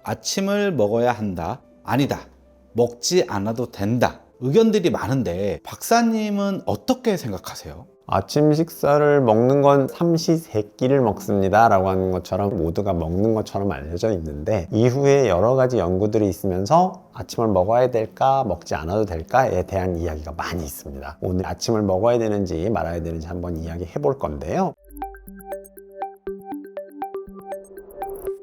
아침을 먹어야 한다, 아니다, 먹지 않아도 된다, 의견들이 많은데 박사님은 어떻게 생각하세요? 아침 식사를 먹는 건 삼시세끼를 먹습니다 라고 하는 것처럼 모두가 먹는 것처럼 알려져 있는데, 이후에 여러 가지 연구들이 있으면서 아침을 먹어야 될까 먹지 않아도 될까에 대한 이야기가 많이 있습니다. 오늘 아침을 먹어야 되는지 말아야 되는지 한번 이야기해 볼 건데요.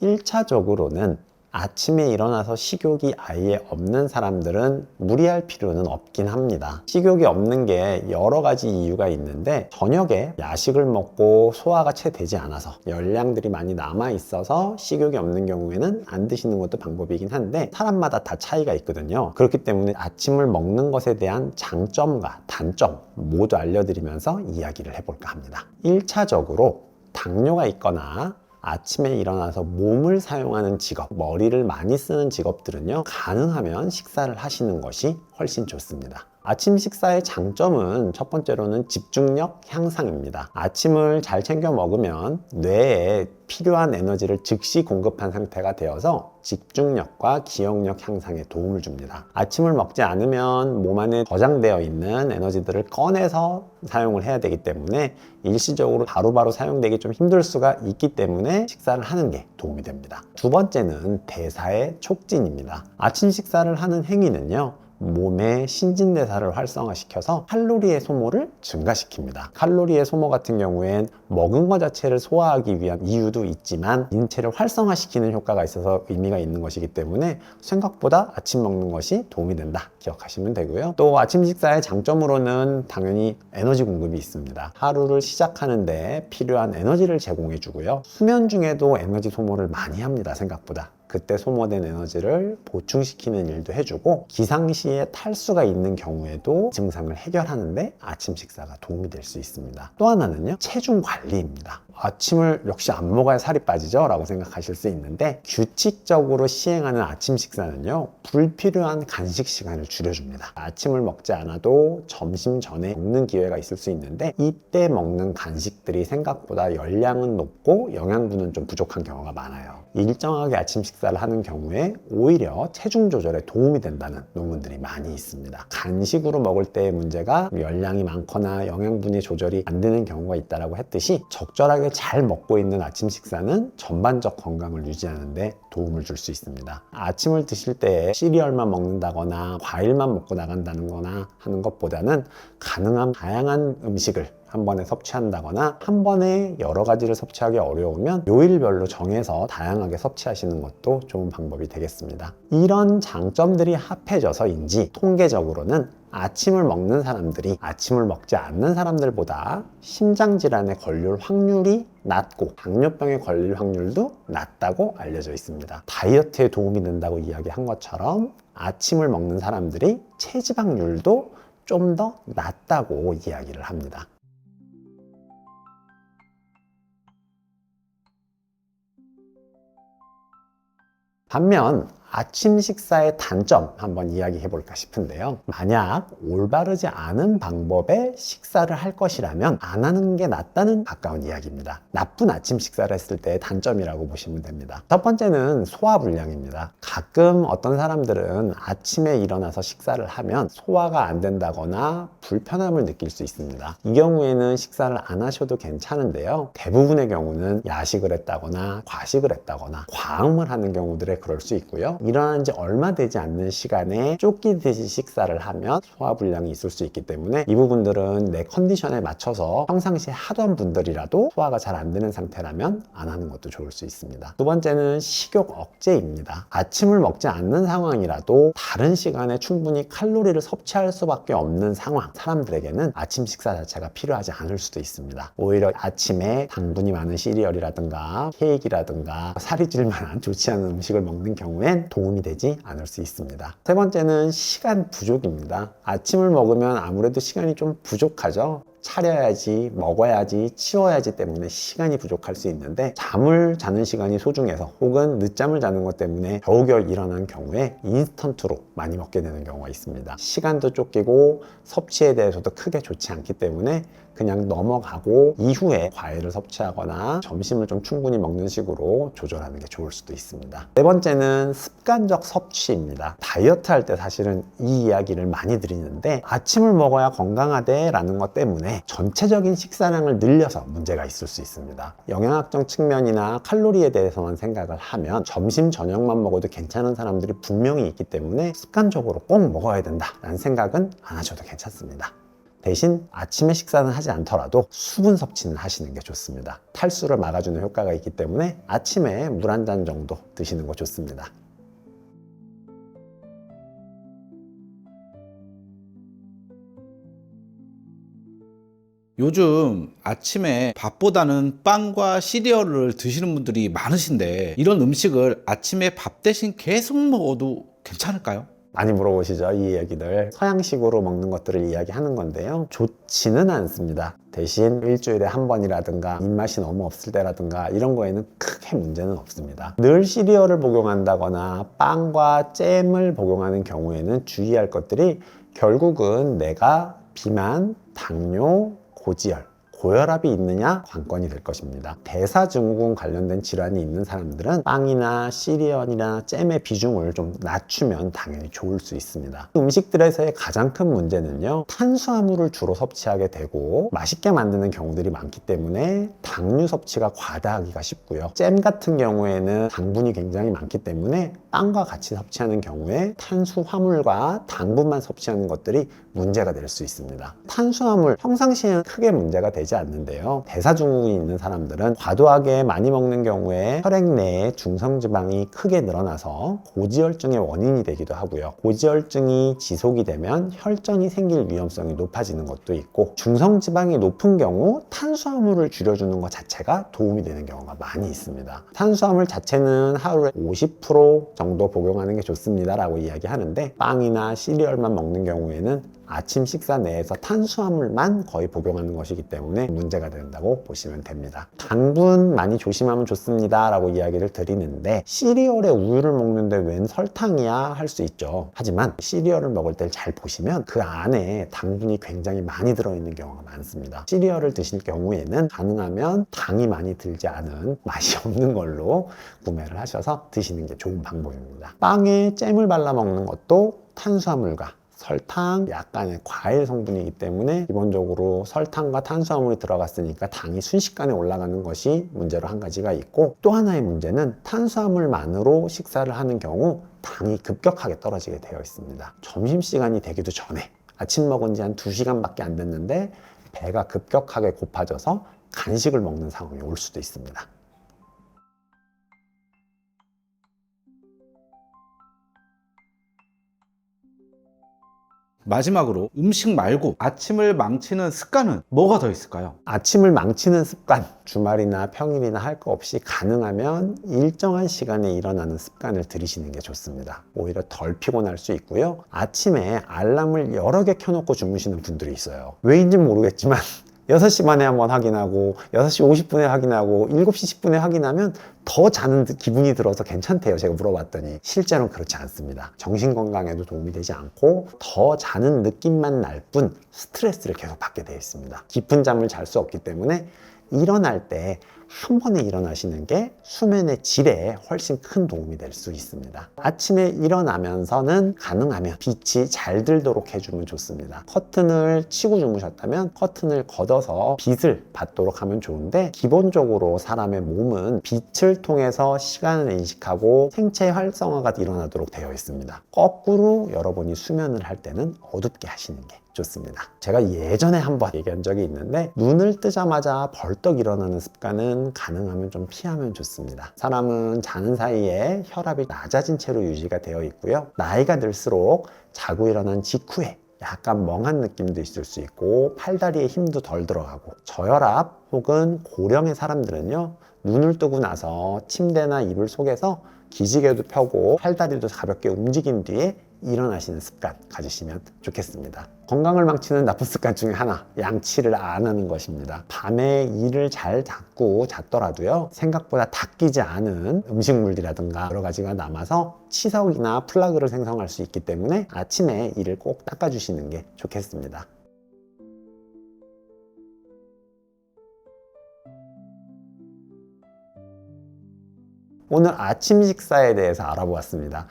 1차적으로는 아침에 일어나서 식욕이 아예 없는 사람들은 무리할 필요는 없긴 합니다. 식욕이 없는 게 여러 가지 이유가 있는데, 저녁에 야식을 먹고 소화가 채 되지 않아서 열량들이 많이 남아 있어서 식욕이 없는 경우에는 안 드시는 것도 방법이긴 한데, 사람마다 다 차이가 있거든요. 그렇기 때문에 아침을 먹는 것에 대한 장점과 단점 모두 알려드리면서 이야기를 해볼까 합니다. 1차적으로 당뇨가 있거나 아침에 일어나서 몸을 사용하는 직업, 머리를 많이 쓰는 직업들은요, 가능하면 식사를 하시는 것이 훨씬 좋습니다. 아침 식사의 장점은 첫 번째로는 집중력 향상입니다. 아침을 잘 챙겨 먹으면 뇌에 필요한 에너지를 즉시 공급한 상태가 되어서 집중력과 기억력 향상에 도움을 줍니다. 아침을 먹지 않으면 몸 안에 저장되어 있는 에너지들을 꺼내서 사용을 해야 되기 때문에 일시적으로 바로바로 사용되기 좀 힘들 수가 있기 때문에 식사를 하는 게 도움이 됩니다. 두 번째는 대사의 촉진입니다. 아침 식사를 하는 행위는요, 몸의 신진대사를 활성화시켜서 칼로리의 소모를 증가시킵니다. 칼로리의 소모 같은 경우엔 먹은 것 자체를 소화하기 위한 이유도 있지만 인체를 활성화시키는 효과가 있어서 의미가 있는 것이기 때문에 생각보다 아침 먹는 것이 도움이 된다 기억하시면 되고요. 또 아침 식사의 장점으로는 당연히 에너지 공급이 있습니다. 하루를 시작하는데 필요한 에너지를 제공해 주고요. 수면 중에도 에너지 소모를 많이 합니다. 생각보다. 그때 소모된 에너지를 보충시키는 일도 해주고, 기상시에 탈수가 있는 경우에도 증상을 해결하는데 아침 식사가 도움이 될 수 있습니다. 또 하나는요, 체중 관리입니다. 아침을 역시 안 먹어야 살이 빠지죠? 라고 생각하실 수 있는데, 규칙적으로 시행하는 아침 식사는요, 불필요한 간식 시간을 줄여줍니다. 아침을 먹지 않아도 점심 전에 먹는 기회가 있을 수 있는데, 이때 먹는 간식들이 생각보다 열량은 높고 영양분은 좀 부족한 경우가 많아요. 일정하게 아침 식사를 하는 경우에 오히려 체중 조절에 도움이 된다는 논문들이 많이 있습니다. 간식으로 먹을 때의 문제가 열량이 많거나 영양분의 조절이 안 되는 경우가 있다고 했듯이, 적절하게 잘 먹고 있는 아침 식사는 전반적 건강을 유지하는 데 도움을 줄 수 있습니다. 아침을 드실 때 시리얼만 먹는다거나 과일만 먹고 나간다는 거나 하는 것보다는 가능한 다양한 음식을 한 번에 섭취한다거나, 한 번에 여러 가지를 섭취하기 어려우면 요일별로 정해서 다양하게 섭취하시는 것도 좋은 방법이 되겠습니다. 이런 장점들이 합해져서인지 통계적으로는 아침을 먹는 사람들이 아침을 먹지 않는 사람들보다 심장질환에 걸릴 확률이 낮고 당뇨병에 걸릴 확률도 낮다고 알려져 있습니다. 다이어트에 도움이 된다고 이야기한 것처럼 아침을 먹는 사람들이 체지방률도 좀 더 낮다고 이야기를 합니다. 반면 아침 식사의 단점 한번 이야기해 볼까 싶은데요. 만약 올바르지 않은 방법의 식사를 할 것이라면 안 하는 게 낫다는 가까운 이야기입니다. 나쁜 아침 식사를 했을 때의 단점이라고 보시면 됩니다. 첫 번째는 소화불량입니다. 가끔 어떤 사람들은 아침에 일어나서 식사를 하면 소화가 안 된다거나 불편함을 느낄 수 있습니다. 이 경우에는 식사를 안 하셔도 괜찮은데요. 대부분의 경우는 야식을 했다거나 과식을 했다거나 과음을 하는 경우들에 그럴 수 있고요. 일어난 지 얼마 되지 않는 시간에 쫓기듯이 식사를 하면 소화불량이 있을 수 있기 때문에 이 부분들은 내 컨디션에 맞춰서 평상시에 하던 분들이라도 소화가 잘 안 되는 상태라면 안 하는 것도 좋을 수 있습니다. 두 번째는 식욕 억제입니다. 아침을 먹지 않는 상황이라도 다른 시간에 충분히 칼로리를 섭취할 수밖에 없는 상황, 사람들에게는 아침 식사 자체가 필요하지 않을 수도 있습니다. 오히려 아침에 당분이 많은 시리얼이라든가 케이크라든가 살이 찔 만한 좋지 않은 음식을 먹는 경우엔 도움이 되지 않을 수 있습니다. 세 번째는 시간 부족입니다. 아침을 먹으면 아무래도 시간이 좀 부족하죠. 차려야지, 먹어야지, 치워야지 때문에 시간이 부족할 수 있는데 잠을 자는 시간이 소중해서 혹은 늦잠을 자는 것 때문에 겨우겨우 일어난 경우에 인스턴트로 많이 먹게 되는 경우가 있습니다. 시간도 쫓기고 섭취에 대해서도 크게 좋지 않기 때문에 그냥 넘어가고 이후에 과일을 섭취하거나 점심을 좀 충분히 먹는 식으로 조절하는 게 좋을 수도 있습니다. 네 번째는 습관적 섭취입니다. 다이어트 할 때 사실은 이 이야기를 많이 드리는데 아침을 먹어야 건강하대 라는 것 때문에 전체적인 식사량을 늘려서 문제가 있을 수 있습니다. 영양학적 측면이나 칼로리에 대해서만 생각을 하면 점심 저녁만 먹어도 괜찮은 사람들이 분명히 있기 때문에 습관적으로 꼭 먹어야 된다라는 생각은 안 하셔도 괜찮습니다. 대신 아침에 식사는 하지 않더라도 수분 섭취는 하시는 게 좋습니다. 탈수를 막아주는 효과가 있기 때문에 아침에 물 한 잔 정도 드시는 거 좋습니다. 요즘 아침에 밥보다는 빵과 시리얼을 드시는 분들이 많으신데 이런 음식을 아침에 밥 대신 계속 먹어도 괜찮을까요? 많이 물어보시죠, 이 이야기들. 서양식으로 먹는 것들을 이야기하는 건데요, 좋지는 않습니다. 대신 일주일에 한 번이라든가 입맛이 너무 없을 때라든가 이런 거에는 크게 문제는 없습니다. 늘 시리얼을 복용한다거나 빵과 잼을 복용하는 경우에는 주의할 것들이 결국은 내가 비만, 당뇨, 고지혈, 고혈압이 있느냐 관건이 될 것입니다. 대사증후군 관련된 질환이 있는 사람들은 빵이나 시리얼이나 잼의 비중을 좀 낮추면 당연히 좋을 수 있습니다. 음식들에서의 가장 큰 문제는요, 탄수화물을 주로 섭취하게 되고 맛있게 만드는 경우들이 많기 때문에 당류 섭취가 과다하기가 쉽고요. 잼 같은 경우에는 당분이 굉장히 많기 때문에 빵과 같이 섭취하는 경우에 탄수화물과 당분만 섭취하는 것들이 문제가 될 수 있습니다. 탄수화물 평상시에는 크게 문제가 되지 않는데요, 대사증후군이 있는 사람들은 과도하게 많이 먹는 경우에 혈액 내에 중성지방이 크게 늘어나서 고지혈증의 원인이 되기도 하고요. 고지혈증이 지속이 되면 혈전이 생길 위험성이 높아지는 것도 있고, 중성지방이 높은 경우 탄수화물을 줄여주는 것 자체가 도움이 되는 경우가 많이 있습니다. 탄수화물 자체는 하루에 50% 정도 복용하는 게 좋습니다 라고 이야기하는데, 빵이나 시리얼만 먹는 경우에는 아침 식사 내에서 탄수화물만 거의 복용하는 것이기 때문에 문제가 된다고 보시면 됩니다. 당분 많이 조심하면 좋습니다 라고 이야기를 드리는데, 시리얼에 우유를 먹는데 웬 설탕이야 할 수 있죠. 하지만 시리얼을 먹을 때 잘 보시면 그 안에 당분이 굉장히 많이 들어있는 경우가 많습니다. 시리얼을 드실 경우에는 가능하면 당이 많이 들지 않은 맛이 없는 걸로 구매를 하셔서 드시는 게 좋은 방법입니다. 빵에 잼을 발라 먹는 것도 탄수화물과 설탕, 약간의 과일 성분이기 때문에 기본적으로 설탕과 탄수화물이 들어갔으니까 당이 순식간에 올라가는 것이 문제로 한 가지가 있고, 또 하나의 문제는 탄수화물만으로 식사를 하는 경우 당이 급격하게 떨어지게 되어 있습니다. 점심시간이 되기도 전에 아침 먹은 지 한 2시간밖에 안 됐는데 배가 급격하게 고파져서 간식을 먹는 상황이 올 수도 있습니다. 마지막으로 음식 말고 아침을 망치는 습관은 뭐가 더 있을까요? 아침을 망치는 습관, 주말이나 평일이나 할 거 없이 가능하면 일정한 시간에 일어나는 습관을 들이시는 게 좋습니다. 오히려 덜 피곤할 수 있고요. 아침에 알람을 여러 개 켜놓고 주무시는 분들이 있어요. 왜인지는 모르겠지만 6시 반에 한번 확인하고 6시 50분에 확인하고 7시 10분에 확인하면 더 자는 기분이 들어서 괜찮대요. 제가 물어봤더니 실제로는 그렇지 않습니다. 정신건강에도 도움이 되지 않고 더 자는 느낌만 날 뿐 스트레스를 계속 받게 되어 있습니다. 깊은 잠을 잘 수 없기 때문에 일어날 때 한 번에 일어나시는 게 수면의 질에 훨씬 큰 도움이 될 수 있습니다. 아침에 일어나면서는 가능하면 빛이 잘 들도록 해주면 좋습니다. 커튼을 치고 주무셨다면 커튼을 걷어서 빛을 받도록 하면 좋은데, 기본적으로 사람의 몸은 빛을 통해서 시간을 인식하고 생체 활성화가 일어나도록 되어 있습니다. 거꾸로 여러분이 수면을 할 때는 어둡게 하시는 게 좋습니다. 제가 예전에 한번 얘기한 적이 있는데, 눈을 뜨자마자 벌떡 일어나는 습관은 가능하면 좀 피하면 좋습니다. 사람은 자는 사이에 혈압이 낮아진 채로 유지가 되어 있고요. 나이가 들수록 자고 일어난 직후에 약간 멍한 느낌도 있을 수 있고 팔다리에 힘도 덜 들어가고, 저혈압 혹은 고령의 사람들은요, 눈을 뜨고 나서 침대나 이불 속에서 기지개도 펴고 팔다리도 가볍게 움직인 뒤에 일어나시는 습관 가지시면 좋겠습니다. 건강을 망치는 나쁜 습관 중에 하나, 양치를 안 하는 것입니다. 밤에 이를 잘 닫고 잤더라도요, 생각보다 닦이지 않은 음식물이라든가 여러 가지가 남아서 치석이나 플라그를 생성할 수 있기 때문에 아침에 이를 꼭 닦아주시는 게 좋겠습니다. 오늘 아침 식사에 대해서 알아보았습니다.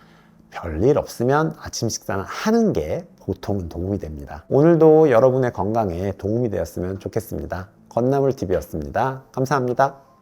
별일 없으면 아침 식사는 하는 게 보통은 도움이 됩니다. 오늘도 여러분의 건강에 도움이 되었으면 좋겠습니다. 건나물TV였습니다. 감사합니다.